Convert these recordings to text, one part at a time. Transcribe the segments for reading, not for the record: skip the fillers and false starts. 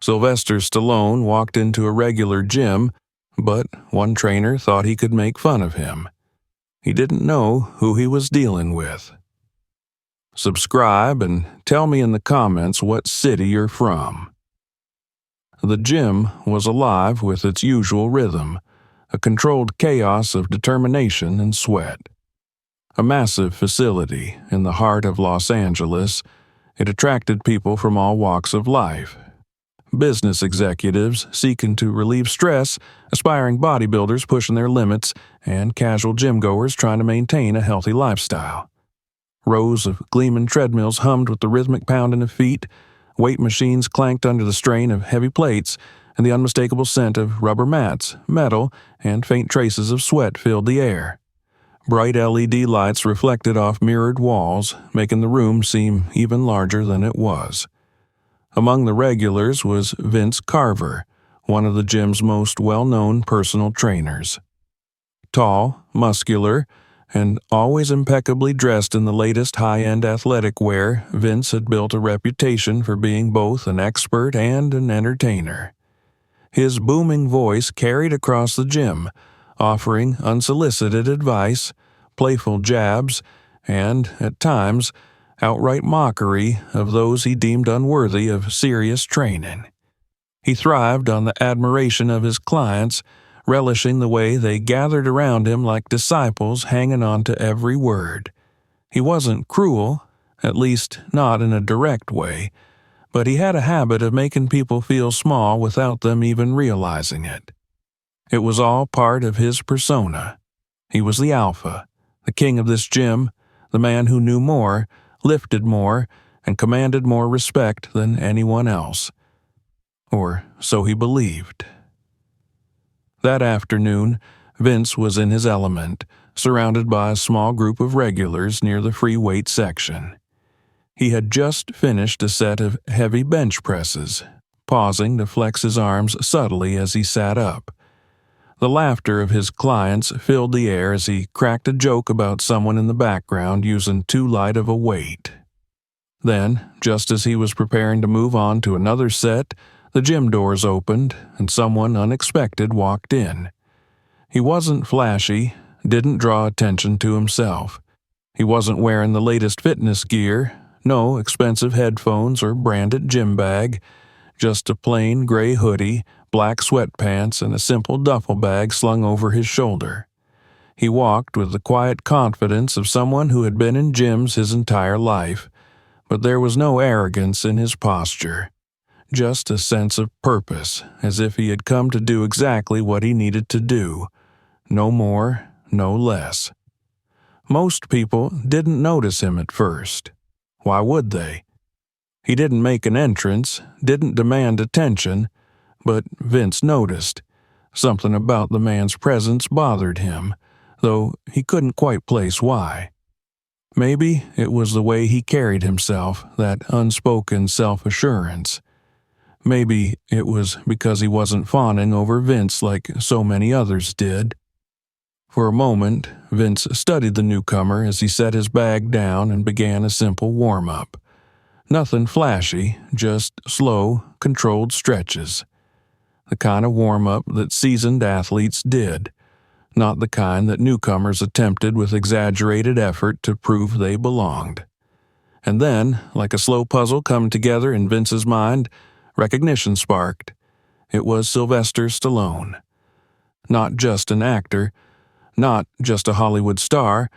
Sylvester Stallone walked into a regular gym, but one trainer thought he could make fun of him. He didn't know who he was dealing with. Subscribe and tell me in the comments what city you're from. The gym was alive with its usual rhythm, a controlled chaos of determination and sweat. A massive facility in the heart of Los Angeles, it attracted people from all walks of life. Business executives seeking to relieve stress, aspiring bodybuilders pushing their limits, and casual gym-goers trying to maintain a healthy lifestyle. Rows of gleaming treadmills hummed with the rhythmic pounding of feet, weight machines clanked under the strain of heavy plates, and the unmistakable scent of rubber mats, metal, and faint traces of sweat filled the air. Bright LED lights reflected off mirrored walls, making the room seem even larger than it was. Among the regulars was Vince Carver, one of the gym's most well-known personal trainers. Tall, muscular, and always impeccably dressed in the latest high-end athletic wear, Vince had built a reputation for being both an expert and an entertainer. His booming voice carried across the gym, offering unsolicited advice, playful jabs, and, at times, outright mockery of those he deemed unworthy of serious training. He thrived on the admiration of his clients, relishing the way they gathered around him like disciples hanging on to every word. He wasn't cruel, at least not in a direct way, but he had a habit of making people feel small without them even realizing it. It was all part of his persona. He was the alpha, the king of this gym, the man who knew more, lifted more, and commanded more respect than anyone else. Or so he believed. That afternoon, Vince was in his element, surrounded by a small group of regulars near the free weight section. He had just finished a set of heavy bench presses, pausing to flex his arms subtly as he sat up. The laughter of his clients filled the air as he cracked a joke about someone in the background using too light of a weight. Then, just as he was preparing to move on to another set, the gym doors opened and someone unexpected walked in. He wasn't flashy, didn't draw attention to himself. He wasn't wearing the latest fitness gear, no expensive headphones or branded gym bag, just a plain gray hoodie, black sweatpants, and a simple duffel bag slung over his shoulder. He walked with the quiet confidence of someone who had been in gyms his entire life, but there was no arrogance in his posture, just a sense of purpose, as if he had come to do exactly what he needed to do, no more, no less. Most people didn't notice him at first. Why would they? He didn't make an entrance, didn't demand attention, but Vince noticed. Something about the man's presence bothered him, though he couldn't quite place why. Maybe it was the way he carried himself, that unspoken self-assurance. Maybe it was because he wasn't fawning over Vince like so many others did. For a moment, Vince studied the newcomer as he set his bag down and began a simple warm-up. Nothing flashy, just slow, controlled stretches. The kind of warm-up that seasoned athletes did, not the kind that newcomers attempted with exaggerated effort to prove they belonged. And then, like a slow puzzle come together in Vince's mind, recognition sparked. It was Sylvester Stallone. Not just an actor, not just a Hollywood star,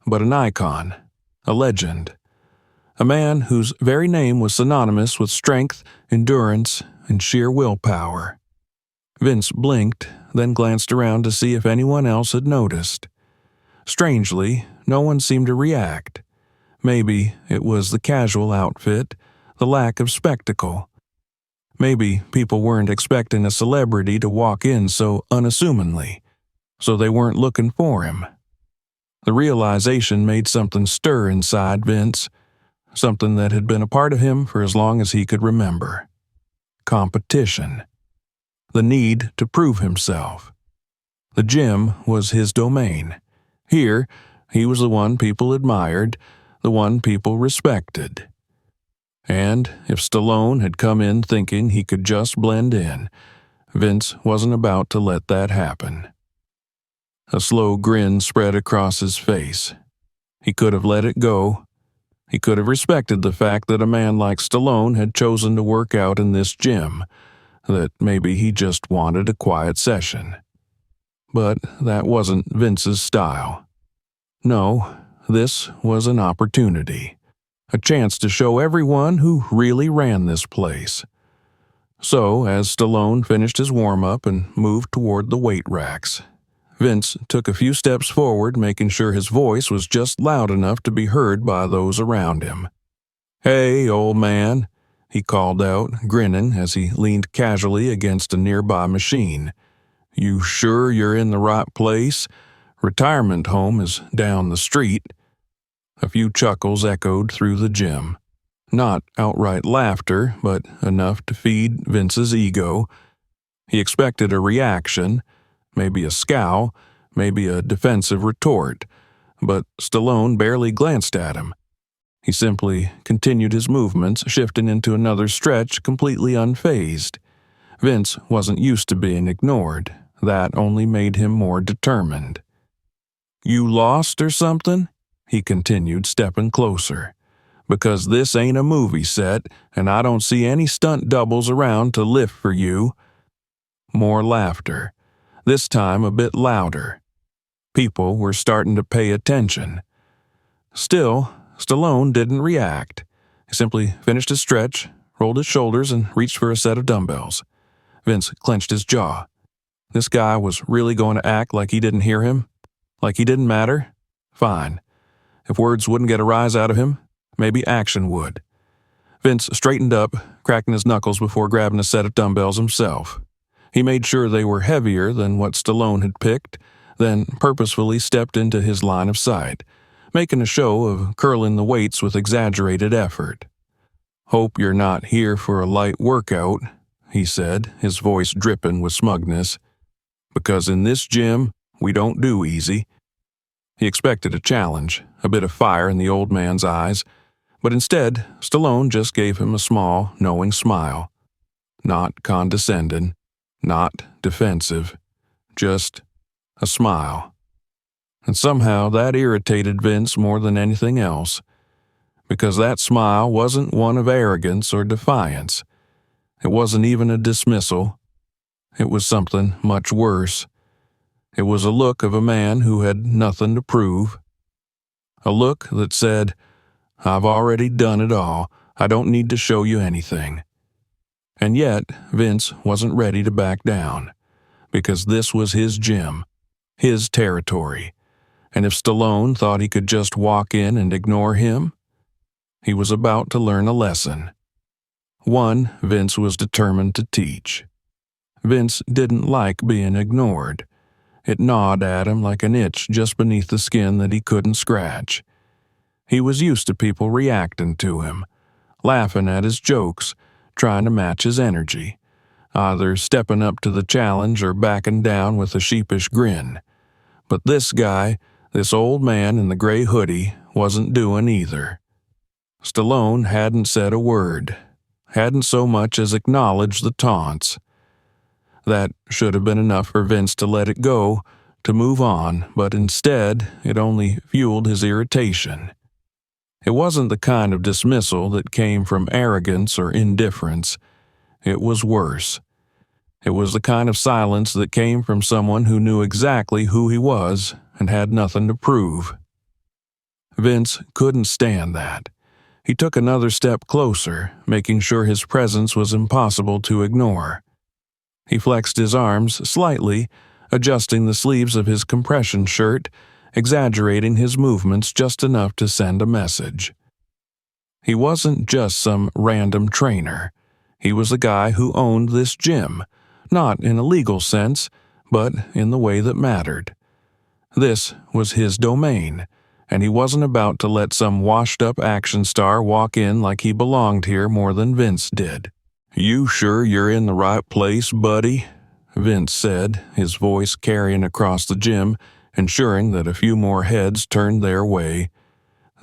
but an icon, a legend. A man whose very name was synonymous with strength, endurance, and sheer willpower. Vince blinked, then glanced around to see if anyone else had noticed. Strangely, no one seemed to react. Maybe it was the casual outfit, the lack of spectacle. Maybe people weren't expecting a celebrity to walk in so unassumingly, so they weren't looking for him. The realization made something stir inside Vince, something that had been a part of him for as long as he could remember. Competition. The need to prove himself. The gym was his domain. Here, he was the one people admired, the one people respected. And if Stallone had come in thinking he could just blend in, Vince wasn't about to let that happen. A slow grin spread across his face. He could have let it go. He could have respected the fact that a man like Stallone had chosen to work out in this gym, that maybe he just wanted a quiet session. But that wasn't Vince's style. No, this was an opportunity, a chance to show everyone who really ran this place. So, as Stallone finished his warm-up and moved toward the weight racks, Vince took a few steps forward, making sure his voice was just loud enough to be heard by those around him. "Hey, old man," he called out, grinning as he leaned casually against a nearby machine. "You sure you're in the right place? Retirement home is down the street." A few chuckles echoed through the gym. Not outright laughter, but enough to feed Vince's ego. He expected a reaction, maybe a scowl, maybe a defensive retort, but Stallone barely glanced at him. He simply continued his movements, shifting into another stretch completely unfazed. Vince wasn't used to being ignored. That only made him more determined. "You lost or something?" he continued, stepping closer. "Because this ain't a movie set, and I don't see any stunt doubles around to lift for you." More laughter, this time a bit louder. People were starting to pay attention. Still, Stallone didn't react. He simply finished his stretch, rolled his shoulders, and reached for a set of dumbbells. Vince clenched his jaw. This guy was really going to act like he didn't hear him? Like he didn't matter? Fine. If words wouldn't get a rise out of him, maybe action would. Vince straightened up, cracking his knuckles before grabbing a set of dumbbells himself. He made sure they were heavier than what Stallone had picked, then purposefully stepped into his line of sight, making a show of curling the weights with exaggerated effort. "Hope you're not here for a light workout," he said, his voice dripping with smugness. "Because in this gym, we don't do easy." He expected a challenge, a bit of fire in the old man's eyes, but instead, Stallone just gave him a small, knowing smile. Not condescending, not defensive, just a smile. And somehow that irritated Vince more than anything else, because that smile wasn't one of arrogance or defiance. It wasn't even a dismissal. It was something much worse. It was a look of a man who had nothing to prove. A look that said, "I've already done it all. I don't need to show you anything." And yet, Vince wasn't ready to back down, because this was his gym, his territory. And if Stallone thought he could just walk in and ignore him, he was about to learn a lesson. One Vince was determined to teach. Vince didn't like being ignored. It gnawed at him like an itch just beneath the skin that he couldn't scratch. He was used to people reacting to him, laughing at his jokes, trying to match his energy, either stepping up to the challenge or backing down with a sheepish grin. But this guy, this old man in the gray hoodie, wasn't doing either. Stallone hadn't said a word, hadn't so much as acknowledged the taunts. That should have been enough for Vince to let it go, to move on, but instead it only fueled his irritation. It wasn't the kind of dismissal that came from arrogance or indifference. It was worse. It was the kind of silence that came from someone who knew exactly who he was and had nothing to prove. Vince couldn't stand that. He took another step closer, making sure his presence was impossible to ignore. He flexed his arms slightly, adjusting the sleeves of his compression shirt, exaggerating his movements just enough to send a message. He wasn't just some random trainer. He was the guy who owned this gym, not in a legal sense, but in the way that mattered. This was his domain, and he wasn't about to let some washed-up action star walk in like he belonged here more than Vince did. "You sure you're in the right place, buddy?" Vince said, his voice carrying across the gym, ensuring that a few more heads turned their way.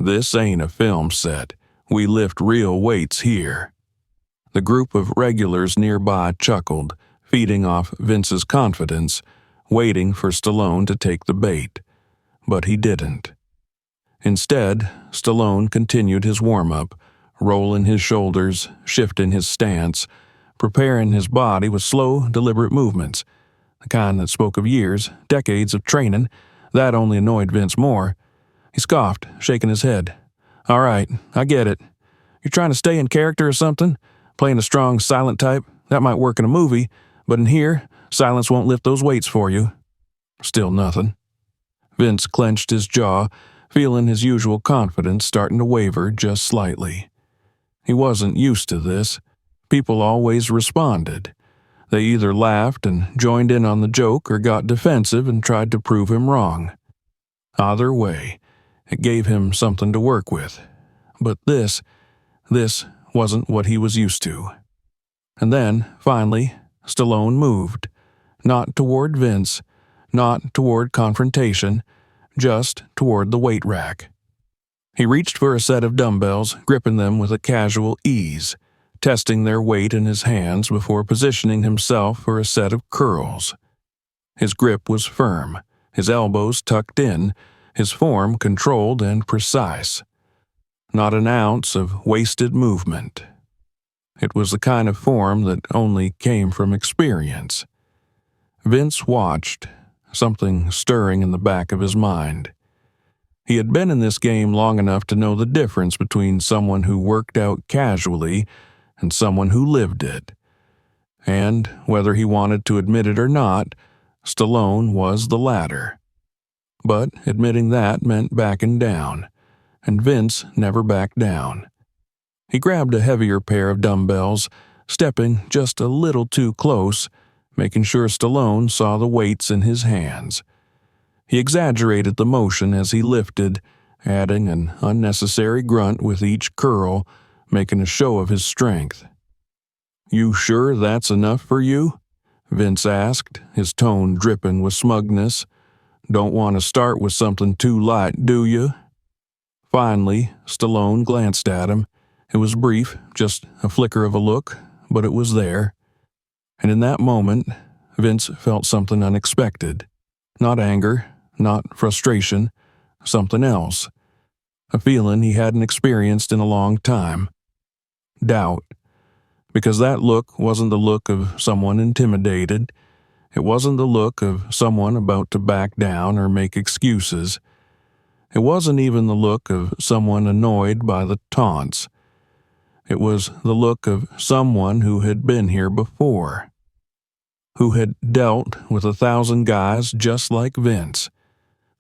"This ain't a film set. We lift real weights here." The group of regulars nearby chuckled, feeding off Vince's confidence, waiting for Stallone to take the bait. But he didn't. Instead, Stallone continued his warm-up, rolling his shoulders, shifting his stance, preparing his body with slow, deliberate movements, the kind that spoke of years, decades of training. That only annoyed Vince more. He scoffed, shaking his head. "All right, I get it. You're trying to stay in character or something? Playing a strong, silent type? That might work in a movie, but in here, silence won't lift those weights for you." Still nothing. Vince clenched his jaw, feeling his usual confidence starting to waver just slightly. He wasn't used to this. People always responded. They either laughed and joined in on the joke or got defensive and tried to prove him wrong. Either way, it gave him something to work with. But this wasn't what he was used to. And then, finally, Stallone moved. Not toward Vince, not toward confrontation, just toward the weight rack. He reached for a set of dumbbells, gripping them with a casual ease, testing their weight in his hands before positioning himself for a set of curls. His grip was firm, his elbows tucked in, his form controlled and precise. Not an ounce of wasted movement. It was the kind of form that only came from experience. Vince watched, something stirring in the back of his mind. He had been in this game long enough to know the difference between someone who worked out casually and someone who lived it. And, whether he wanted to admit it or not, Stallone was the latter. But admitting that meant backing down, and Vince never backed down. He grabbed a heavier pair of dumbbells, stepping just a little too close, making sure Stallone saw the weights in his hands. He exaggerated the motion as he lifted, adding an unnecessary grunt with each curl, making a show of his strength. "You sure that's enough for you?" Vince asked, his tone dripping with smugness. "Don't want to start with something too light, do you?" Finally, Stallone glanced at him. It was brief, just a flicker of a look, but it was there. And in that moment, Vince felt something unexpected. Not anger, not frustration, something else. A feeling he hadn't experienced in a long time. Doubt. Because that look wasn't the look of someone intimidated. It wasn't the look of someone about to back down or make excuses. It wasn't even the look of someone annoyed by the taunts. It was the look of someone who had been here before. Who had dealt with 1,000 guys just like Vince.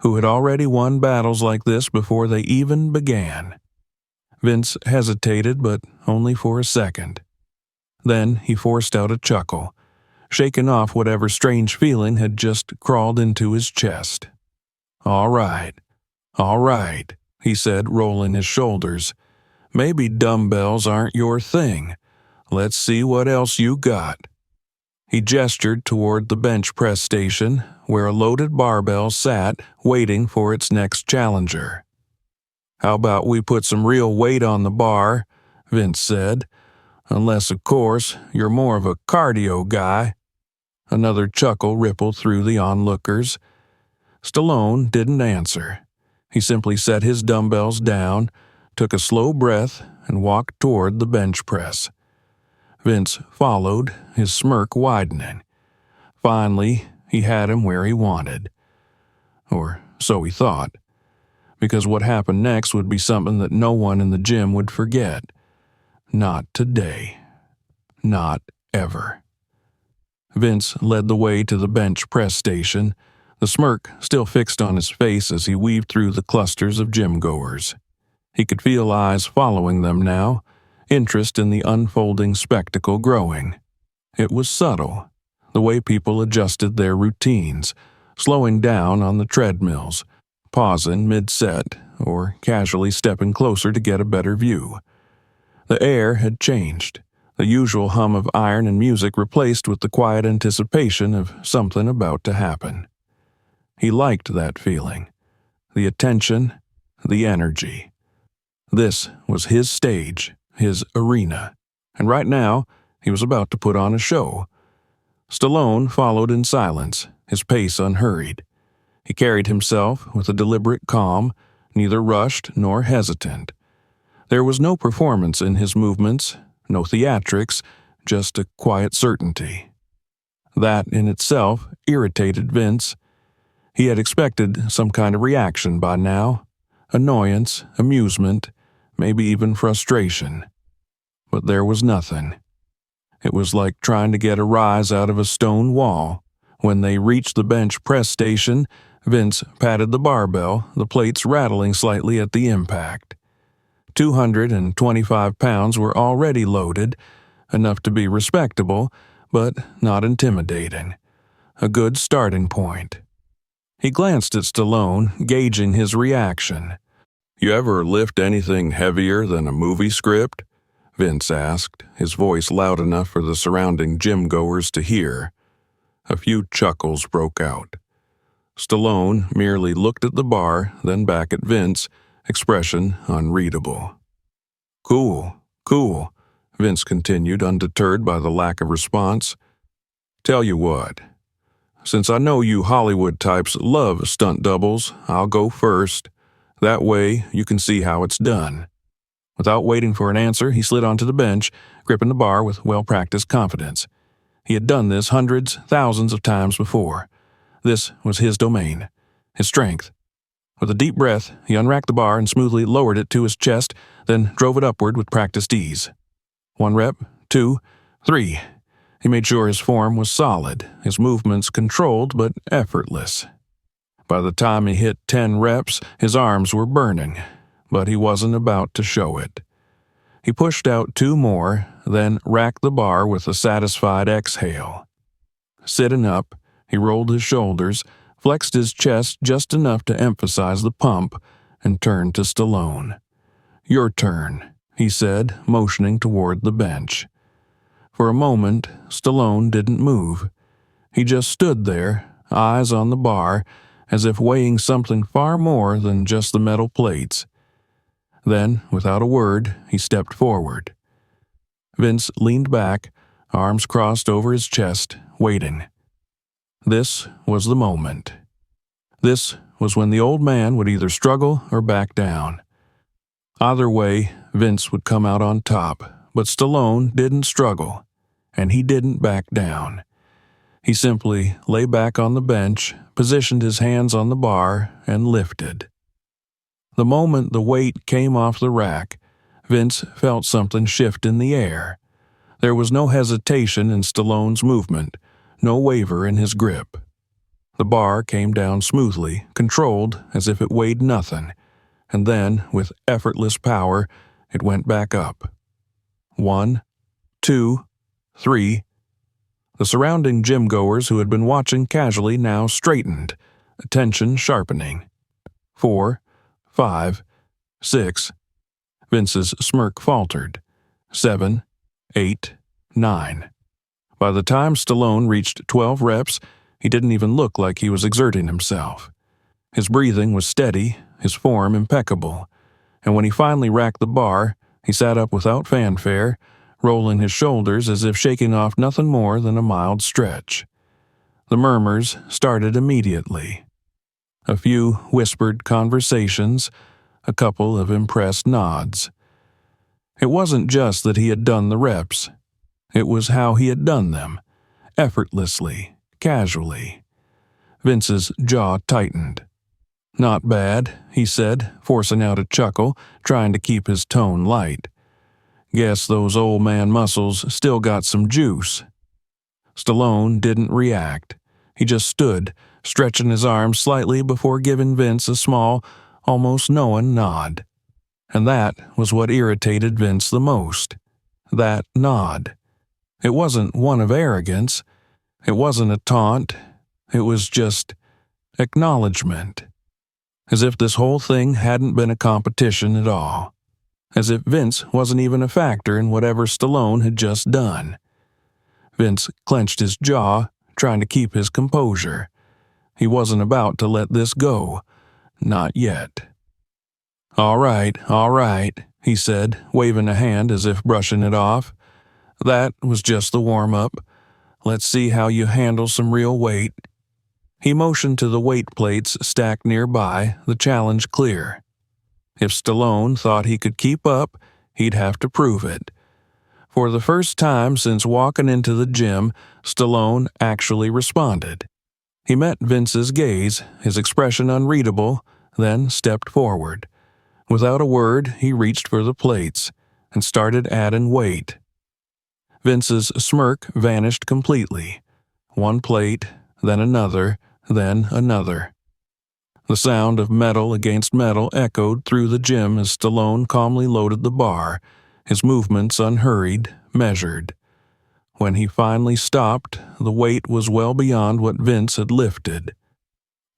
Who had already won battles like this before they even began. Vince hesitated, but only for a second. Then he forced out a chuckle, shaking off whatever strange feeling had just crawled into his chest. All right, he said, rolling his shoulders. "Maybe dumbbells aren't your thing. Let's see what else you got." He gestured toward the bench press station, where a loaded barbell sat, waiting for its next challenger. "How about we put some real weight on the bar?" Vince said. "Unless, of course, you're more of a cardio guy." Another chuckle rippled through the onlookers. Stallone didn't answer. He simply set his dumbbells down, took a slow breath, and walked toward the bench press. Vince followed, his smirk widening. Finally, he had him where he wanted. Or so he thought. Because what happened next would be something that no one in the gym would forget. Not today. Not ever. Vince led the way to the bench press station, the smirk still fixed on his face as he weaved through the clusters of gym-goers. He could feel eyes following them now, interest in the unfolding spectacle growing. It was subtle, the way people adjusted their routines, slowing down on the treadmills, pausing mid-set, or casually stepping closer to get a better view. The air had changed, the usual hum of iron and music replaced with the quiet anticipation of something about to happen. He liked that feeling, the attention, the energy. This was his stage, his arena, and right now he was about to put on a show. Stallone followed in silence, his pace unhurried. He carried himself with a deliberate calm, neither rushed nor hesitant. There was no performance in his movements, no theatrics, just a quiet certainty. That in itself irritated Vince. He had expected some kind of reaction by now, annoyance, amusement, maybe even frustration. But there was nothing. It was like trying to get a rise out of a stone wall. When they reached the bench press station, Vince patted the barbell, the plates rattling slightly at the impact. 225 pounds were already loaded, enough to be respectable, but not intimidating. A good starting point. He glanced at Stallone, gauging his reaction. "You ever lift anything heavier than a movie script?" Vince asked, his voice loud enough for the surrounding gym-goers to hear. A few chuckles broke out. Stallone merely looked at the bar, then back at Vince, expression unreadable. Cool, Vince continued, undeterred by the lack of response. "Tell you what, since I know you Hollywood types love stunt doubles, I'll go first. That way you can see how it's done." Without waiting for an answer, he slid onto the bench, gripping the bar with well-practiced confidence. He had done this hundreds, thousands of times before. This was his domain, his strength. With a deep breath, he unracked the bar and smoothly lowered it to his chest, then drove it upward with practiced ease. 1 rep, 2, 3. He made sure his form was solid, his movements controlled but effortless. By the time he hit 10 reps, his arms were burning, but he wasn't about to show it. He pushed out 2 more, then racked the bar with a satisfied exhale. Sitting up, he rolled his shoulders, flexed his chest just enough to emphasize the pump, and turned to Stallone. "Your turn," he said, motioning toward the bench. For a moment, Stallone didn't move. He just stood there, eyes on the bar, as if weighing something far more than just the metal plates. Then, without a word, he stepped forward. Vince leaned back, arms crossed over his chest, waiting. This was the moment. This was when the old man would either struggle or back down. Either way, Vince would come out on top, but Stallone didn't struggle, and he didn't back down. He simply lay back on the bench, positioned his hands on the bar, and lifted. The moment the weight came off the rack, Vince felt something shift in the air. There was no hesitation in Stallone's movement, no waver in his grip. The bar came down smoothly, controlled as if it weighed nothing, and then, with effortless power, it went back up. 1, 2, 3. The surrounding gym-goers who had been watching casually now straightened, attention sharpening. 4, 5, 6. Vince's smirk faltered. 7, 8, 9. By the time Stallone reached 12 reps, he didn't even look like he was exerting himself. His breathing was steady, his form impeccable, and when he finally racked the bar, he sat up without fanfare, rolling his shoulders as if shaking off nothing more than a mild stretch. The murmurs started immediately. A few whispered conversations, a couple of impressed nods. It wasn't just that he had done the reps. It was how he had done them, effortlessly, casually. Vince's jaw tightened. "Not bad," he said, forcing out a chuckle, trying to keep his tone light. "Guess those old man muscles still got some juice." Stallone didn't react. He just stood, stretching his arms slightly before giving Vince a small, almost knowing nod. And that was what irritated Vince the most. That nod. It wasn't one of arrogance. It wasn't a taunt. It was just acknowledgement. As if this whole thing hadn't been a competition at all. As if Vince wasn't even a factor in whatever Stallone had just done. Vince clenched his jaw, trying to keep his composure. He wasn't about to let this go. Not yet. All right, he said, waving a hand as if brushing it off. That was just the warm-up. Let's see how you handle some real weight. He motioned to the weight plates stacked nearby, the challenge clear. If Stallone thought he could keep up, he'd have to prove it. For the first time since walking into the gym, Stallone actually responded. He met Vince's gaze, his expression unreadable, then stepped forward. Without a word, he reached for the plates and started adding weight. Vince's smirk vanished completely. One plate, then another, then another. The sound of metal against metal echoed through the gym as Stallone calmly loaded the bar, his movements unhurried, measured. When he finally stopped, the weight was well beyond what Vince had lifted.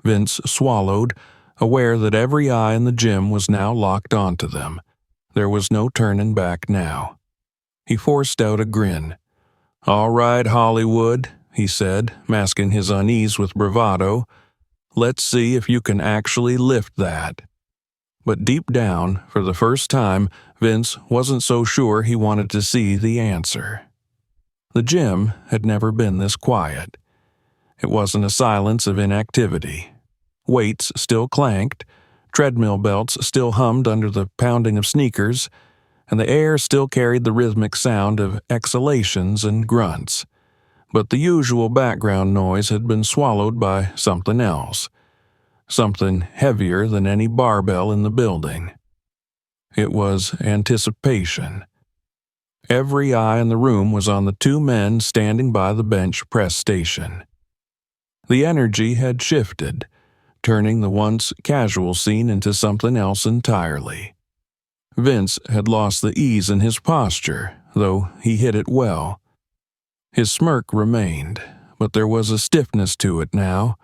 Vince swallowed, aware that every eye in the gym was now locked onto them. There was no turning back now. He forced out a grin. "All right, Hollywood," he said, masking his unease with bravado. "Let's see if you can actually lift that." But deep down, for the first time, Vince wasn't so sure he wanted to see the answer. The gym had never been this quiet. It wasn't a silence of inactivity. Weights still clanked, treadmill belts still hummed under the pounding of sneakers, and the air still carried the rhythmic sound of exhalations and grunts. But the usual background noise had been swallowed by something else, something heavier than any barbell in the building. It was anticipation. Every eye in the room was on the two men standing by the bench press station. The energy had shifted, turning the once casual scene into something else entirely. Vince had lost the ease in his posture, though he hid it well. His smirk remained, but there was a stiffness to it now,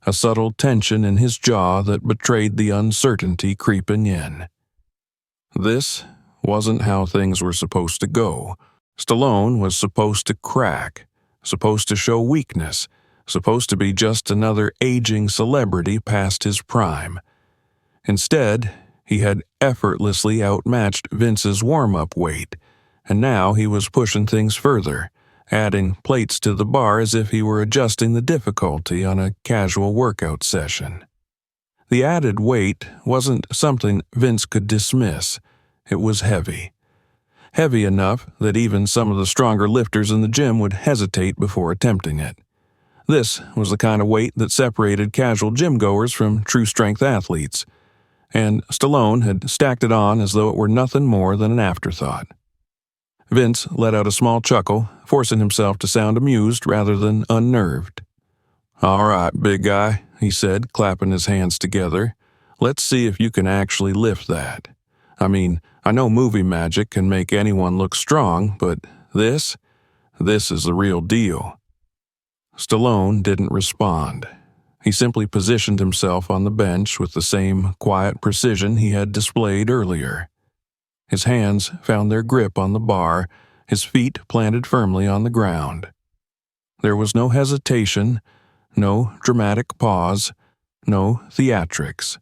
a subtle tension in his jaw that betrayed the uncertainty creeping in. This wasn't how things were supposed to go. Stallone was supposed to crack, supposed to show weakness, supposed to be just another aging celebrity past his prime. Instead, he had effortlessly outmatched Vince's warm-up weight, and now he was pushing things further, adding plates to the bar as if he were adjusting the difficulty on a casual workout session. The added weight wasn't something Vince could dismiss. It was heavy. Heavy enough that even some of the stronger lifters in the gym would hesitate before attempting it. This was the kind of weight that separated casual gym-goers from true-strength athletes, and Stallone had stacked it on as though it were nothing more than an afterthought. Vince let out a small chuckle, forcing himself to sound amused rather than unnerved. "All right, big guy," he said, clapping his hands together. "Let's see if you can actually lift that. I mean, I know movie magic can make anyone look strong, but this is the real deal." Stallone didn't respond. He simply positioned himself on the bench with the same quiet precision he had displayed earlier. His hands found their grip on the bar, his feet planted firmly on the ground. There was no hesitation, no dramatic pause, no theatrics.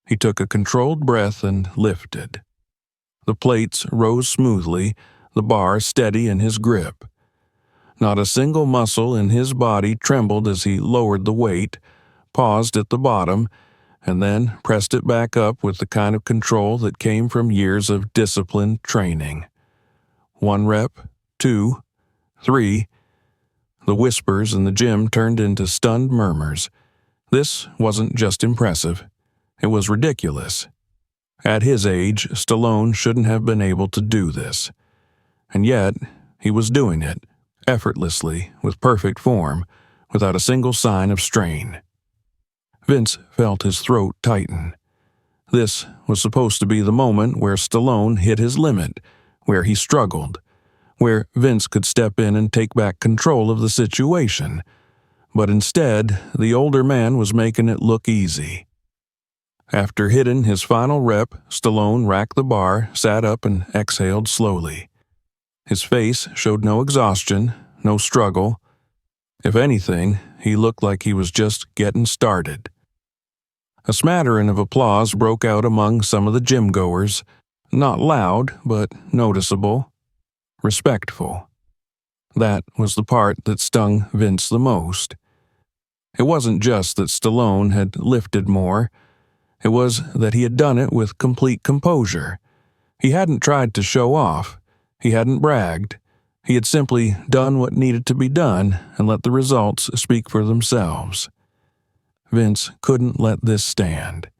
He took a controlled breath and lifted. The plates rose smoothly, the bar steady in his grip. Not a single muscle in his body trembled as he lowered the weight, paused at the bottom, and then pressed it back up with the kind of control that came from years of disciplined training. 1 rep, 2, 3. The whispers in the gym turned into stunned murmurs. This wasn't just impressive. It was ridiculous. At his age, Stallone shouldn't have been able to do this. And yet, he was doing it, effortlessly, with perfect form, without a single sign of strain. Vince felt his throat tighten. This was supposed to be the moment where Stallone hit his limit, where he struggled, where Vince could step in and take back control of the situation. But instead, the older man was making it look easy. After hitting his final rep, Stallone racked the bar, sat up, and exhaled slowly. His face showed no exhaustion, no struggle. If anything, he looked like he was just getting started. A smattering of applause broke out among some of the gym-goers, not loud, but noticeable, respectful. That was the part that stung Vince the most. It wasn't just that Stallone had lifted more. It was that he had done it with complete composure. He hadn't tried to show off. He hadn't bragged. He had simply done what needed to be done and let the results speak for themselves. Vince couldn't let this stand.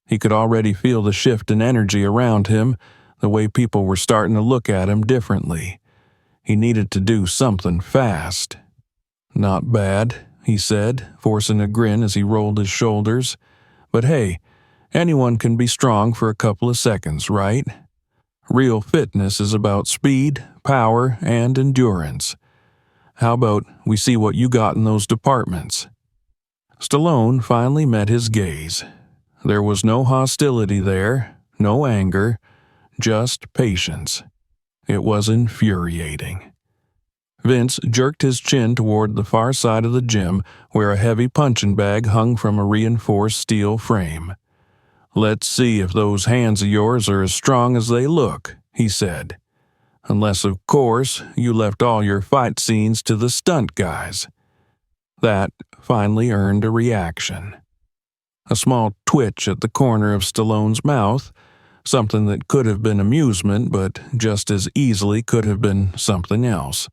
He could already feel the shift in energy around him, the way people were starting to look at him differently. He needed to do something fast. "Not bad," he said, forcing a grin as he rolled his shoulders. "But hey, anyone can be strong for a couple of seconds, right? Real fitness is about speed, power, and endurance. How about we see what you got in those departments?" Stallone finally met his gaze. There was no hostility there, no anger, just patience. It was infuriating. Vince jerked his chin toward the far side of the gym where a heavy punching bag hung from a reinforced steel frame. "Let's see if those hands of yours are as strong as they look," he said. "Unless, of course, you left all your fight scenes to the stunt guys." That finally earned a reaction. A small twitch at the corner of Stallone's mouth, something that could have been amusement but just as easily could have been something else.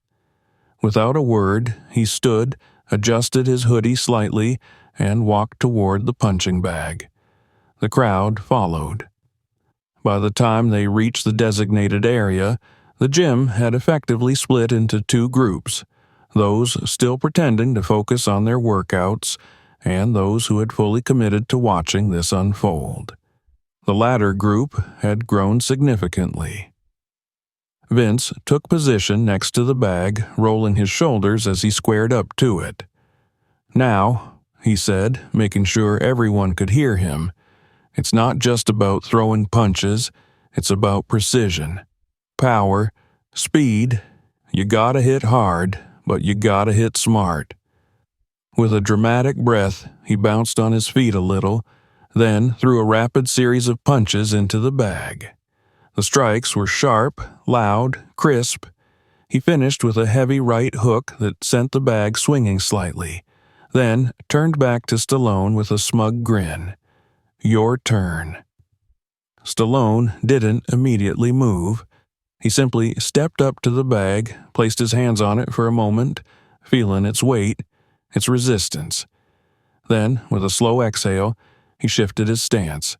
Without a word, he stood, adjusted his hoodie slightly, and walked toward the punching bag. The crowd followed. By the time they reached the designated area, the gym had effectively split into two groups, those still pretending to focus on their workouts, and those who had fully committed to watching this unfold. The latter group had grown significantly. Vince took position next to the bag, rolling his shoulders as he squared up to it. "Now," he said, making sure everyone could hear him, "it's not just about throwing punches, it's about precision, power, speed. You gotta hit hard, but you gotta hit smart." With a dramatic breath, he bounced on his feet a little, then threw a rapid series of punches into the bag. The strikes were sharp, loud, crisp. He finished with a heavy right hook that sent the bag swinging slightly, then turned back to Stallone with a smug grin. "Your turn." Stallone didn't immediately move. He simply stepped up to the bag, placed his hands on it for a moment, feeling its weight, its resistance. Then, with a slow exhale, he shifted his stance.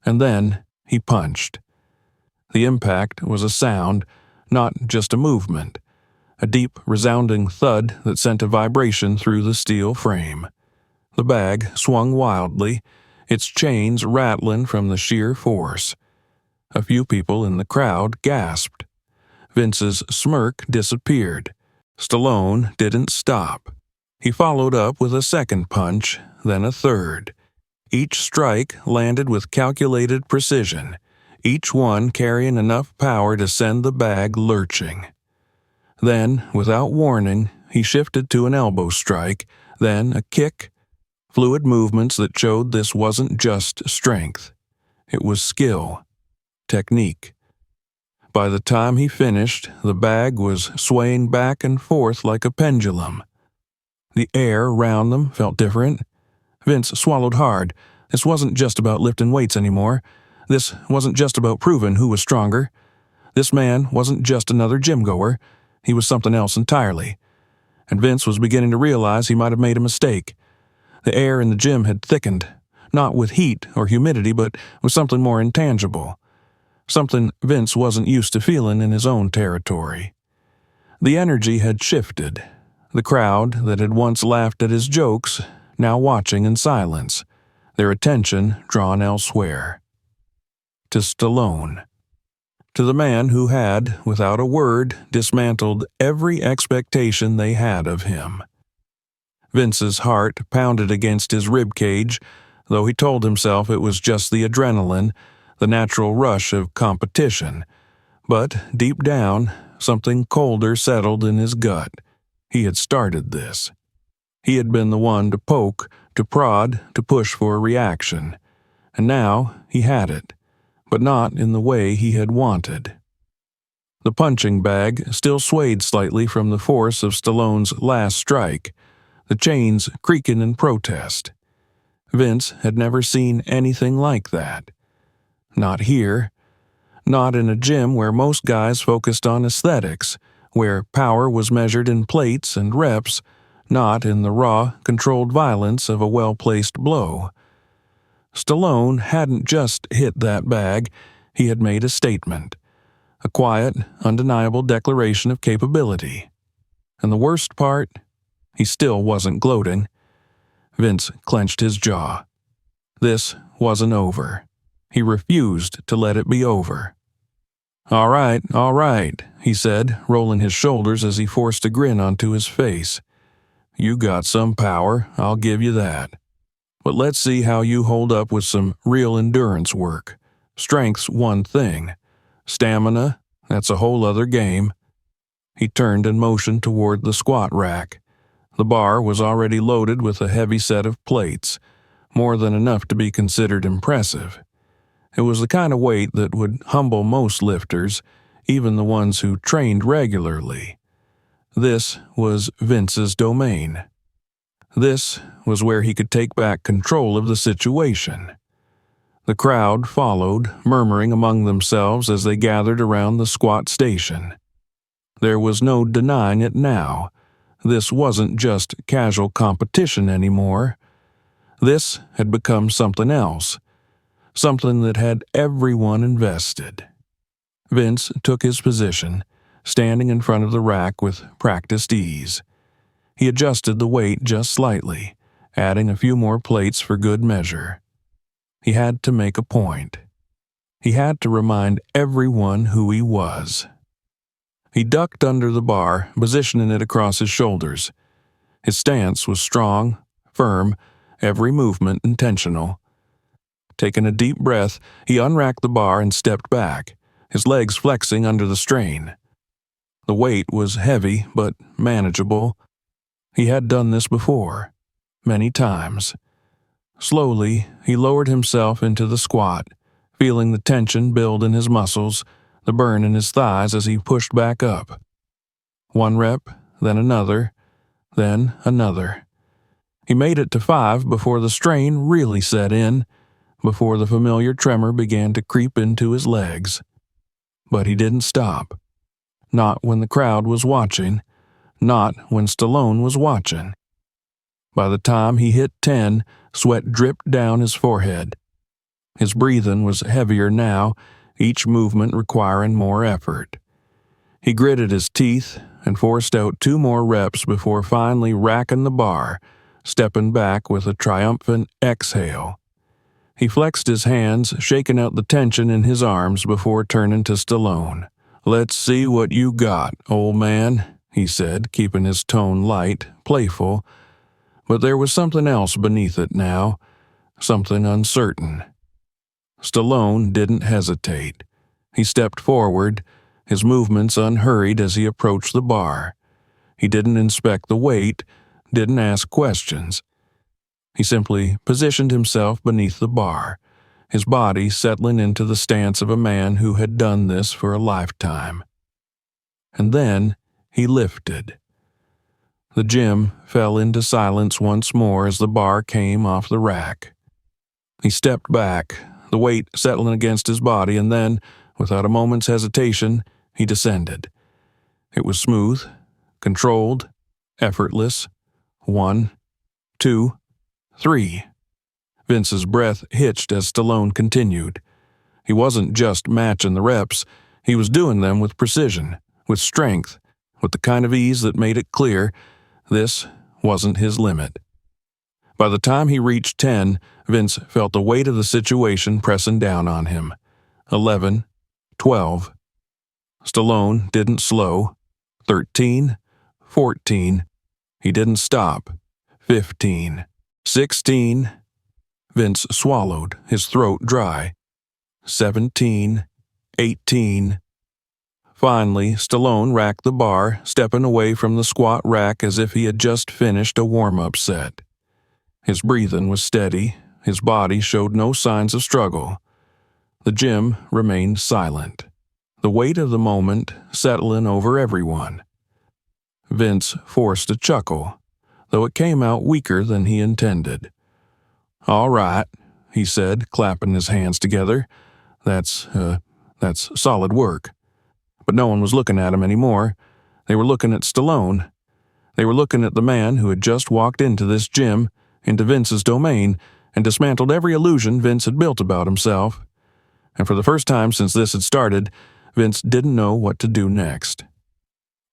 And then he punched. The impact was a sound, not just a movement. A deep, resounding thud that sent a vibration through the steel frame. The bag swung wildly, its chains rattling from the sheer force. A few people in the crowd gasped. Vince's smirk disappeared. Stallone didn't stop. He followed up with a second punch, then a third. Each strike landed with calculated precision, each one carrying enough power to send the bag lurching. Then, without warning, he shifted to an elbow strike, then a kick, fluid movements that showed this wasn't just strength. It was skill, technique. By the time he finished, the bag was swaying back and forth like a pendulum. The air around them felt different. Vince swallowed hard. This wasn't just about lifting weights anymore. This wasn't just about proving who was stronger. This man wasn't just another gym-goer. He was something else entirely. And Vince was beginning to realize he might have made a mistake. The air in the gym had thickened, not with heat or humidity, but with something more intangible. Something Vince wasn't used to feeling in his own territory. The energy had shifted. The crowd that had once laughed at his jokes, now watching in silence, their attention drawn elsewhere. To Stallone. To the man who had, without a word, dismantled every expectation they had of him. Vince's heart pounded against his ribcage, though he told himself it was just the adrenaline, the natural rush of competition. But deep down, something colder settled in his gut. He had started this. He had been the one to poke, to prod, to push for a reaction. And now he had it, but not in the way he had wanted. The punching bag still swayed slightly from the force of Stallone's last strike, the chains creaking in protest. Vince had never seen anything like that. Not here. Not in a gym where most guys focused on aesthetics, where power was measured in plates and reps, not in the raw, controlled violence of a well-placed blow. Stallone hadn't just hit that bag, he had made a statement. A quiet, undeniable declaration of capability. And the worst part? He still wasn't gloating. Vince clenched his jaw. This wasn't over. He refused to let it be over. All right, he said, rolling his shoulders as he forced a grin onto his face. You got some power, I'll give you that. But let's see how you hold up with some real endurance work. Strength's one thing. Stamina, that's a whole other game. He turned and motioned toward the squat rack. The bar was already loaded with a heavy set of plates, more than enough to be considered impressive. It was the kind of weight that would humble most lifters, even the ones who trained regularly. This was Vince's domain. This was where he could take back control of the situation. The crowd followed, murmuring among themselves as they gathered around the squat station. There was no denying it now. This wasn't just casual competition anymore. This had become something else, something that had everyone invested. Vince took his position, standing in front of the rack with practiced ease. He adjusted the weight just slightly, adding a few more plates for good measure. He had to make a point. He had to remind everyone who he was. He ducked under the bar, positioning it across his shoulders. His stance was strong, firm, every movement intentional. Taking a deep breath, he unracked the bar and stepped back, his legs flexing under the strain. The weight was heavy but manageable. He had done this before, many times. Slowly, he lowered himself into the squat, feeling the tension build in his muscles, the burn in his thighs as he pushed back up. One rep, then another, then another. He made it to 5 before the strain really set in, before the familiar tremor began to creep into his legs. But he didn't stop. Not when the crowd was watching, not when Stallone was watching. By the time he hit 10, sweat dripped down his forehead. His breathing was heavier now, each movement requiring more effort. He gritted his teeth and forced out 2 more reps before finally racking the bar, stepping back with a triumphant exhale. He flexed his hands, shaking out the tension in his arms before turning to Stallone. "Let's see what you got, old man," he said, keeping his tone light, playful. But there was something else beneath it now, something uncertain. Stallone didn't hesitate. He stepped forward, his movements unhurried as he approached the bar. He didn't inspect the weight, didn't ask questions. He simply positioned himself beneath the bar, his body settling into the stance of a man who had done this for a lifetime. And then he lifted. The gym fell into silence once more as the bar came off the rack. He stepped back, the weight settling against his body, and then, without a moment's hesitation, he descended. It was smooth, controlled, effortless. 1, 2, 3. Vince's breath hitched as Stallone continued. He wasn't just matching the reps, he was doing them with precision, with strength, with the kind of ease that made it clear this wasn't his limit. By the time he reached 10, Vince felt the weight of the situation pressing down on him. 11, 12. Stallone didn't slow. 13, 14. He didn't stop. 15, 16. Vince swallowed, his throat dry. 17, 18. Finally, Stallone racked the bar, stepping away from the squat rack as if he had just finished a warm-up set. His breathing was steady. His body showed no signs of struggle. The gym remained silent, the weight of the moment settling over everyone. Vince forced a chuckle, though it came out weaker than he intended. "All right," he said, clapping his hands together. That's solid work." But no one was looking at him anymore. They were looking at Stallone. They were looking at the man who had just walked into this gym, into Vince's domain, and dismantled every illusion Vince had built about himself. And for the first time since this had started, Vince didn't know what to do next.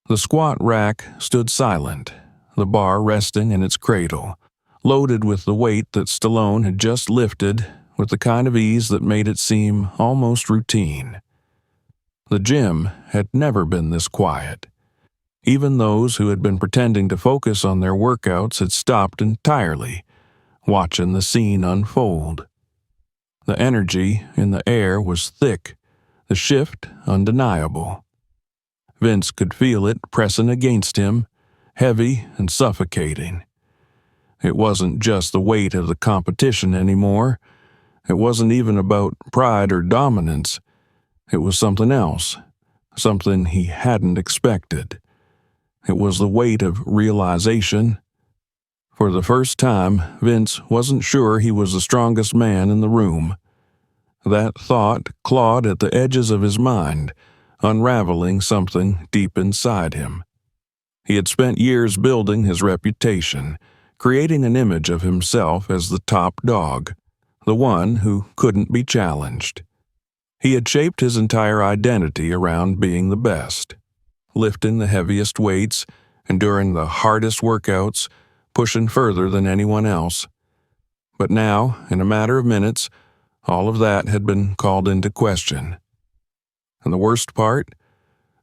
The squat rack stood silent, the bar resting in its cradle, loaded with the weight that Stallone had just lifted with the kind of ease that made it seem almost routine. The gym had never been this quiet. Even those who had been pretending to focus on their workouts had stopped entirely, watching the scene unfold. The energy in the air was thick, the shift undeniable. Vince could feel it pressing against him, heavy and suffocating. It wasn't just the weight of the competition anymore. It wasn't even about pride or dominance. It was something else, something he hadn't expected. It was the weight of realization. For the first time, Vince wasn't sure he was the strongest man in the room. That thought clawed at the edges of his mind, unraveling something deep inside him. He had spent years building his reputation, creating an image of himself as the top dog, the one who couldn't be challenged. He had shaped his entire identity around being the best, lifting the heaviest weights, enduring the hardest workouts, pushing further than anyone else. But now, in a matter of minutes, all of that had been called into question. And the worst part?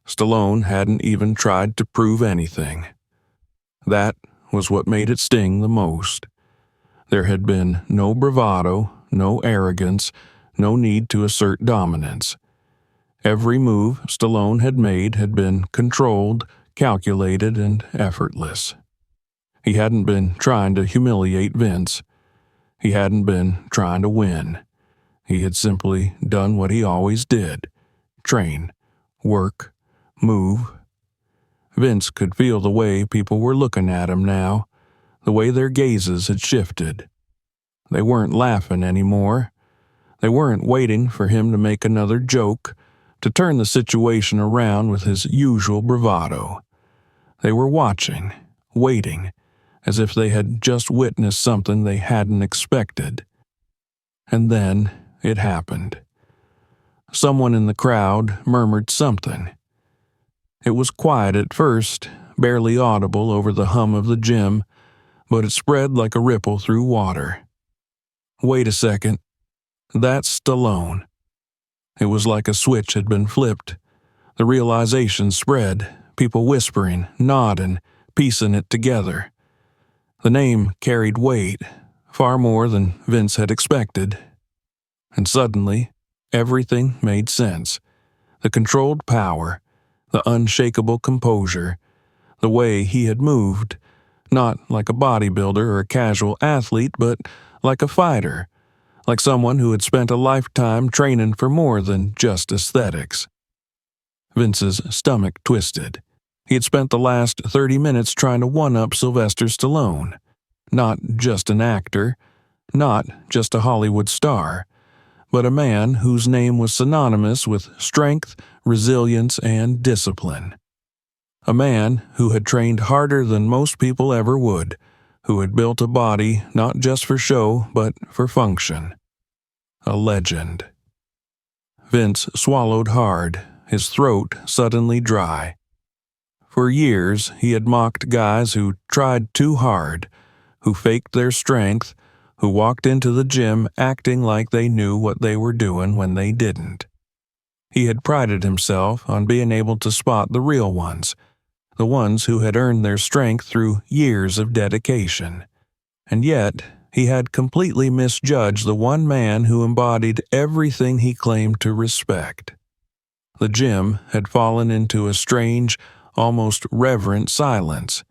Stallone hadn't even tried to prove anything. That was what made it sting the most. There had been no bravado, no arrogance, no need to assert dominance. Every move Stallone had made had been controlled, calculated, and effortless. He hadn't been trying to humiliate Vince. He hadn't been trying to win. He had simply done what he always did: train, work, move. Vince could feel the way people were looking at him now, the way their gazes had shifted. They weren't laughing anymore. They weren't waiting for him to make another joke, to turn the situation around with his usual bravado. They were watching, waiting, as if they had just witnessed something they hadn't expected. And then it happened. Someone in the crowd murmured something. It was quiet at first, barely audible over the hum of the gym, but it spread like a ripple through water. Wait a second. That's Stallone. It was like a switch had been flipped. The realization spread, people whispering, nodding, piecing it together. The name carried weight, far more than Vince had expected. And suddenly, everything made sense. The controlled power, the unshakable composure, the way he had moved, not like a bodybuilder or a casual athlete, but like a fighter, like someone who had spent a lifetime training for more than just aesthetics. Vince's stomach twisted. He had spent the last 30 minutes trying to one-up Sylvester Stallone. Not just an actor, not just a Hollywood star, but a man whose name was synonymous with strength, resilience, and discipline. A man who had trained harder than most people ever would, who had built a body not just for show, but for function. A legend. Vince swallowed hard, his throat suddenly dry. For years, he had mocked guys who tried too hard, who faked their strength, who walked into the gym acting like they knew what they were doing when they didn't. He had prided himself on being able to spot the real ones, the ones who had earned their strength through years of dedication. And yet, he had completely misjudged the one man who embodied everything he claimed to respect. The gym had fallen into a strange, almost reverent silence.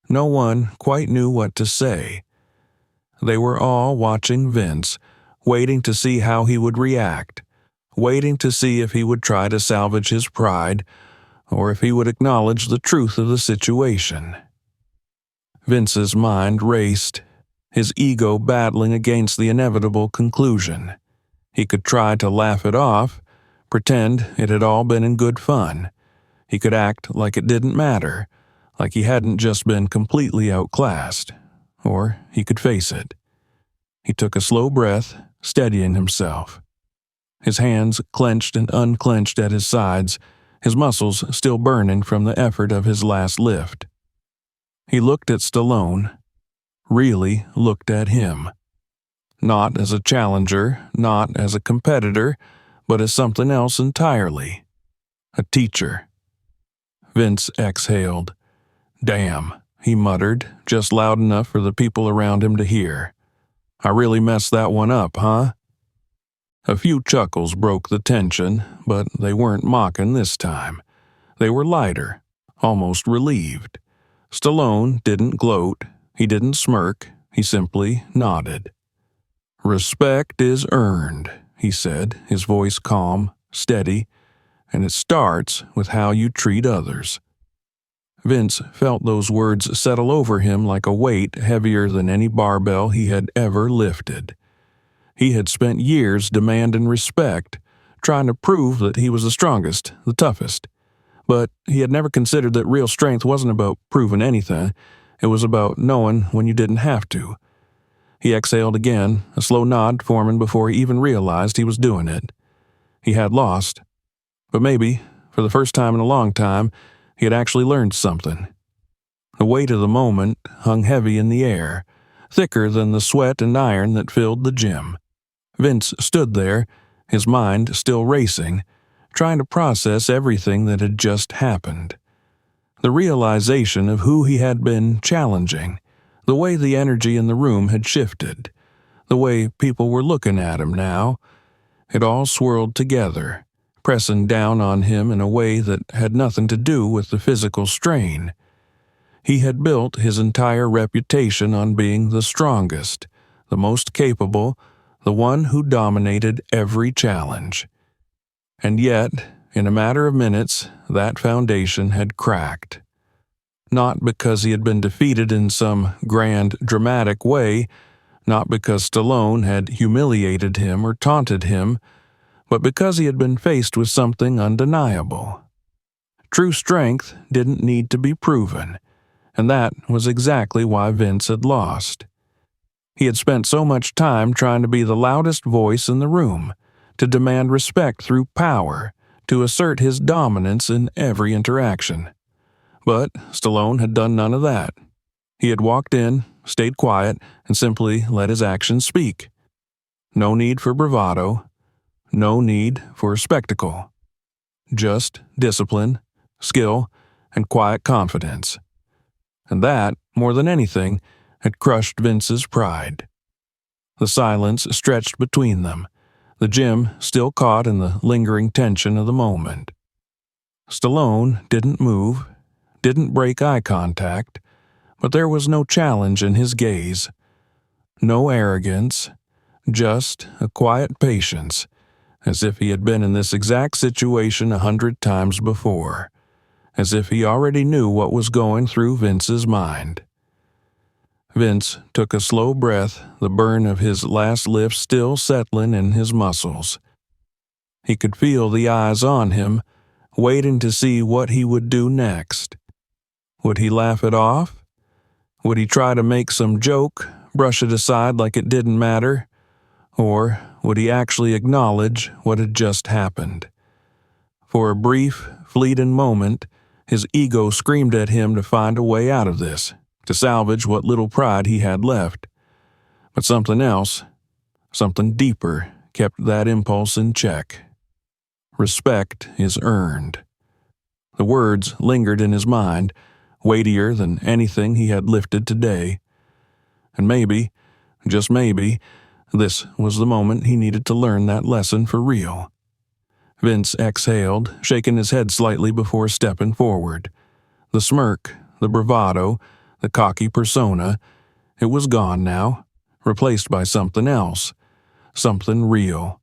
No one quite knew what to say. They were all watching Vince, waiting to see how he would react, waiting to see if he would try to salvage his pride, or if he would acknowledge the truth of the situation. Vince's mind raced, his ego battling against the inevitable conclusion. He could try to laugh it off, pretend it had all been in good fun. He could act like it didn't matter, like he hadn't just been completely outclassed. Or he could face it. He took a slow breath, steadying himself. His hands clenched and unclenched at his sides, his muscles still burning from the effort of his last lift. He looked at Stallone, really looked at him. Not as a challenger, not as a competitor, but as something else entirely. A teacher. Vince exhaled. "Damn," he muttered, just loud enough for the people around him to hear. "I really messed that one up, huh?" A few chuckles broke the tension, but they weren't mocking this time. They were lighter, almost relieved. Stallone didn't gloat, he didn't smirk, he simply nodded. "Respect is earned," he said, his voice calm, steady, "and it starts with how you treat others." Vince felt those words settle over him like a weight heavier than any barbell he had ever lifted. He had spent years demanding respect, trying to prove that he was the strongest, the toughest. But he had never considered that real strength wasn't about proving anything. It was about knowing when you didn't have to. He exhaled again, a slow nod forming before he even realized he was doing it. He had lost. But maybe, for the first time in a long time, he had actually learned something. The weight of the moment hung heavy in the air, thicker than the sweat and iron that filled the gym. Vince stood there, his mind still racing, trying to process everything that had just happened. The realization of who he had been challenging, the way the energy in the room had shifted, the way people were looking at him now, it all swirled together, pressing down on him in a way that had nothing to do with the physical strain. He had built his entire reputation on being the strongest, the most capable, the one who dominated every challenge. And yet, in a matter of minutes, that foundation had cracked. Not because he had been defeated in some grand, dramatic way, not because Stallone had humiliated him or taunted him, but because he had been faced with something undeniable. True strength didn't need to be proven, and that was exactly why Vince had lost. He had spent so much time trying to be the loudest voice in the room, to demand respect through power, to assert his dominance in every interaction. But Stallone had done none of that. He had walked in, stayed quiet, and simply let his actions speak. No need for bravado. No need for spectacle. Just discipline, skill, and quiet confidence. And that, more than anything, had crushed Vince's pride. The silence stretched between them, the gym still caught in the lingering tension of the moment. Stallone didn't move, didn't break eye contact, but there was no challenge in his gaze. No arrogance, just a quiet patience, as if he had been in this exact situation 100 times before, as if he already knew what was going through Vince's mind. Vince took a slow breath, the burn of his last lift still settling in his muscles. He could feel the eyes on him, waiting to see what he would do next. Would he laugh it off? Would he try to make some joke, brush it aside like it didn't matter? Or would he actually acknowledge what had just happened? For a brief, fleeting moment, his ego screamed at him to find a way out of this, to salvage what little pride he had left. But something else, something deeper, kept that impulse in check. Respect is earned. The words lingered in his mind, weightier than anything he had lifted today. And maybe, just maybe, this was the moment he needed to learn that lesson for real. Vince exhaled, shaking his head slightly before stepping forward. The smirk, the bravado, the cocky persona, it was gone now, replaced by something else, something real.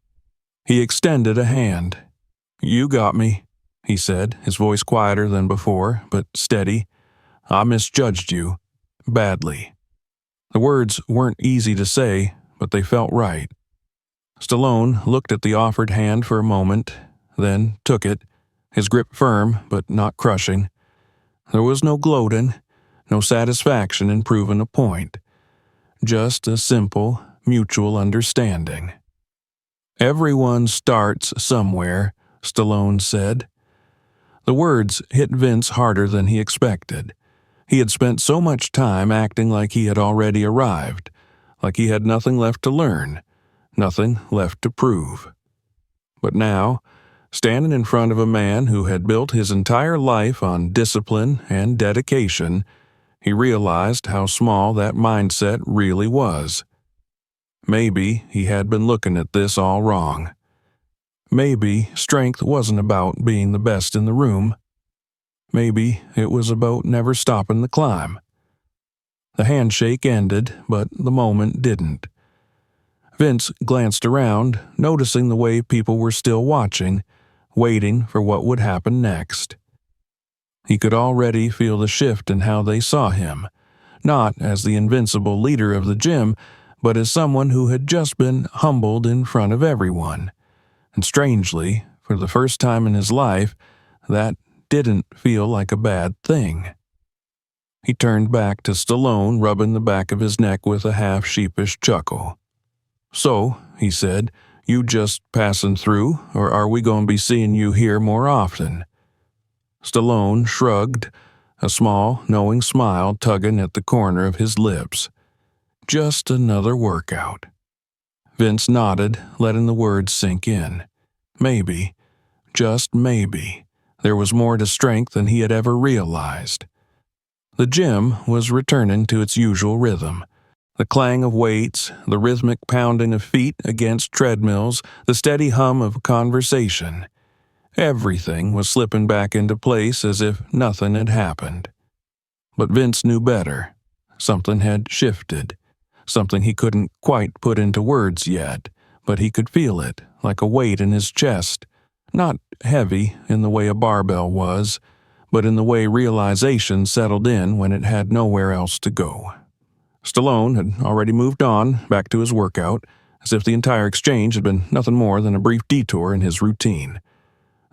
He extended a hand. "You got me," he said, his voice quieter than before, but steady. "I misjudged you. Badly." The words weren't easy to say, but they felt right. Stallone looked at the offered hand for a moment, then took it, his grip firm but not crushing. There was no gloating, no satisfaction in proving a point. Just a simple, mutual understanding. "Everyone starts somewhere," Stallone said. The words hit Vince harder than he expected. He had spent so much time acting like he had already arrived, like he had nothing left to learn, nothing left to prove. But now, standing in front of a man who had built his entire life on discipline and dedication, he realized how small that mindset really was. Maybe he had been looking at this all wrong. Maybe strength wasn't about being the best in the room. Maybe it was about never stopping the climb. The handshake ended, but the moment didn't. Vince glanced around, noticing the way people were still watching, waiting for what would happen next. He could already feel the shift in how they saw him, not as the invincible leader of the gym, but as someone who had just been humbled in front of everyone. And strangely, for the first time in his life, that didn't feel like a bad thing. He turned back to Stallone, rubbing the back of his neck with a half-sheepish chuckle. "So," he said, "you just passing through, or are we going to be seeing you here more often?" Stallone shrugged, a small, knowing smile tugging at the corner of his lips. "Just another workout." Vince nodded, letting the words sink in. Maybe, just maybe, there was more to strength than he had ever realized. The gym was returning to its usual rhythm. The clang of weights, the rhythmic pounding of feet against treadmills, the steady hum of conversation. Everything was slipping back into place as if nothing had happened. But Vince knew better. Something had shifted. Something he couldn't quite put into words yet, but he could feel it, like a weight in his chest. Not heavy in the way a barbell was, but in the way realization settled in when it had nowhere else to go. Stallone had already moved on, back to his workout, as if the entire exchange had been nothing more than a brief detour in his routine.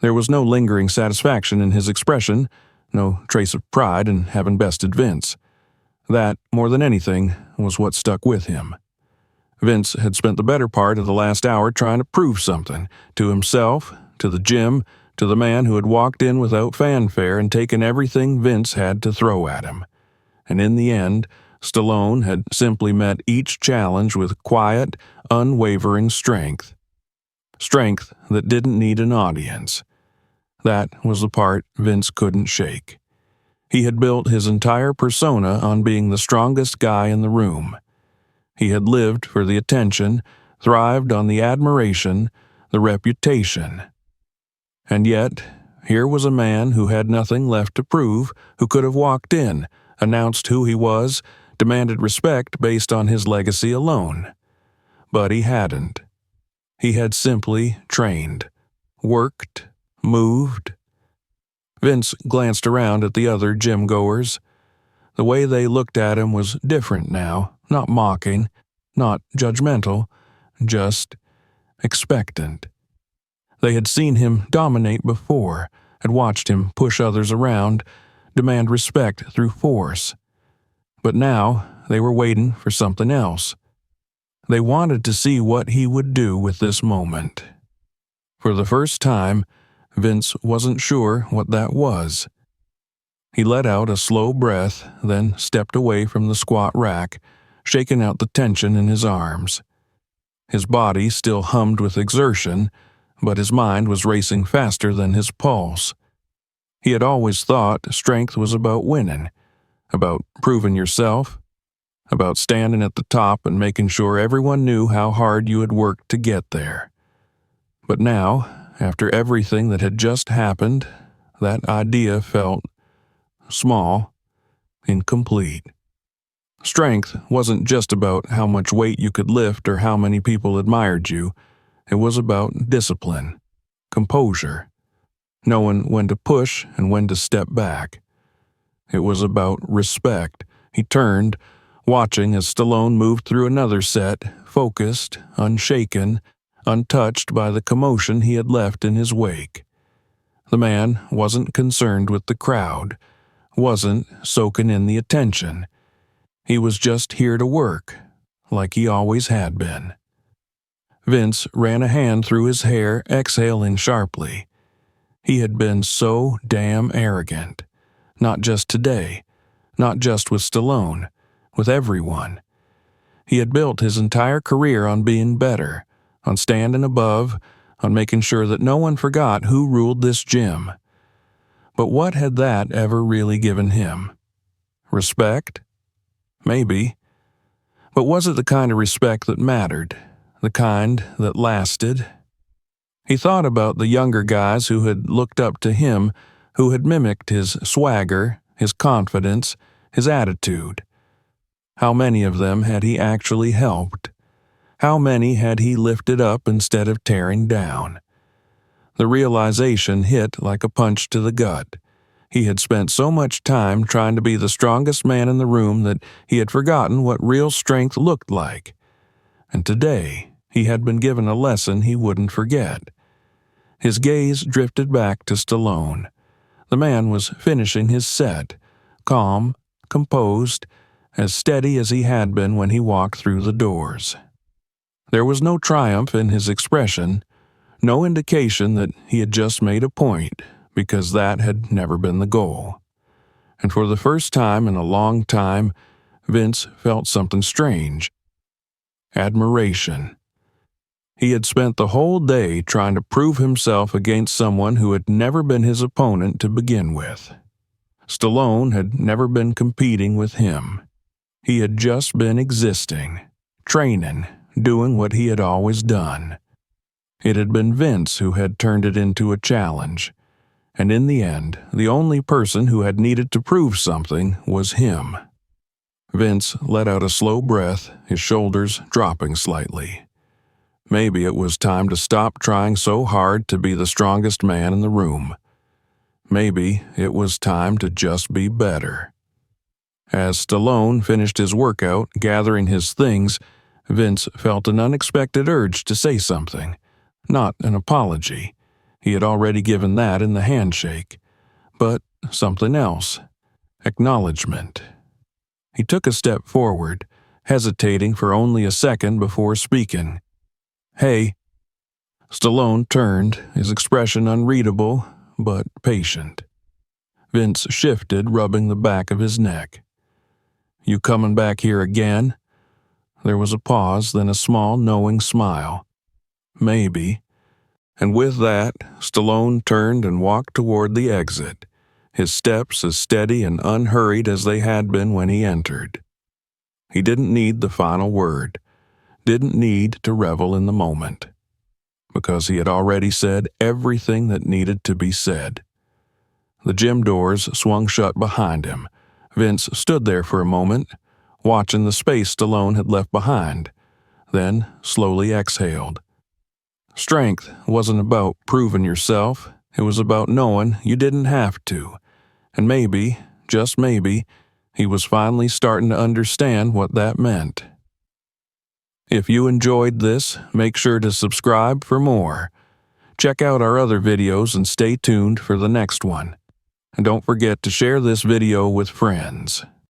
There was no lingering satisfaction in his expression, no trace of pride in having bested Vince. That, more than anything, was what stuck with him. Vince had spent the better part of the last hour trying to prove something, to himself, to the gym, to the man who had walked in without fanfare and taken everything Vince had to throw at him. And in the end, Stallone had simply met each challenge with quiet, unwavering strength. Strength that didn't need an audience. That was the part Vince couldn't shake. He had built his entire persona on being the strongest guy in the room. He had lived for the attention, thrived on the admiration, the reputation. And yet, here was a man who had nothing left to prove, who could have walked in, announced who he was, demanded respect based on his legacy alone. But he hadn't. He had simply trained, worked, moved. Vince glanced around at the other gym-goers. The way they looked at him was different now, not mocking, not judgmental, just expectant. They had seen him dominate before, had watched him push others around, demand respect through force. But now they were waiting for something else. They wanted to see what he would do with this moment. For the first time, Vince wasn't sure what that was. He let out a slow breath, then stepped away from the squat rack, shaking out the tension in his arms. His body still hummed with exertion, but his mind was racing faster than his pulse. He had always thought strength was about winning, about proving yourself, about standing at the top and making sure everyone knew how hard you had worked to get there. But now, after everything that had just happened, that idea felt small, incomplete. Strength wasn't just about how much weight you could lift or how many people admired you. It was about discipline, composure, knowing when to push and when to step back. It was about respect. He turned, watching as Stallone moved through another set, focused, unshaken, untouched by the commotion he had left in his wake. The man wasn't concerned with the crowd, wasn't soaking in the attention. He was just here to work, like he always had been. Vince ran a hand through his hair, exhaling sharply. He had been so damn arrogant. Not just today, not just with Stallone, with everyone. He had built his entire career on being better, on standing above, on making sure that no one forgot who ruled this gym. But what had that ever really given him? Respect? Maybe. But was it the kind of respect that mattered? The kind that lasted? He thought about the younger guys who had looked up to him, who had mimicked his swagger, his confidence, his attitude. How many of them had he actually helped? How many had he lifted up instead of tearing down? The realization hit like a punch to the gut. He had spent so much time trying to be the strongest man in the room that he had forgotten what real strength looked like. And today, he had been given a lesson he wouldn't forget. His gaze drifted back to Stallone. The man was finishing his set, calm, composed, as steady as he had been when he walked through the doors. There was no triumph in his expression, no indication that he had just made a point, because that had never been the goal. And for the first time in a long time, Vince felt something strange. Admiration. He had spent the whole day trying to prove himself against someone who had never been his opponent to begin with. Stallone had never been competing with him. He had just been existing, training, doing what he had always done. It had been Vince who had turned it into a challenge. And in the end, the only person who had needed to prove something was him. Vince let out a slow breath, his shoulders dropping slightly. Maybe it was time to stop trying so hard to be the strongest man in the room. Maybe it was time to just be better. As Stallone finished his workout, gathering his things, Vince felt an unexpected urge to say something. Not an apology. He had already given that in the handshake. But something else. Acknowledgement. He took a step forward, hesitating for only a second before speaking. "Hey." Stallone turned, his expression unreadable, but patient. Vince shifted, rubbing the back of his neck. "You coming back here again?" There was a pause, then a small, knowing smile. Maybe. And with that, Stallone turned and walked toward the exit, his steps as steady and unhurried as they had been when he entered. He didn't need the final word, didn't need to revel in the moment, because he had already said everything that needed to be said. The gym doors swung shut behind him. Vince stood there for a moment, watching the space Stallone had left behind, then slowly exhaled. Strength wasn't about proving yourself. It was about knowing you didn't have to. And maybe, just maybe, he was finally starting to understand what that meant. If you enjoyed this, make sure to subscribe for more. Check out our other videos and stay tuned for the next one. And don't forget to share this video with friends.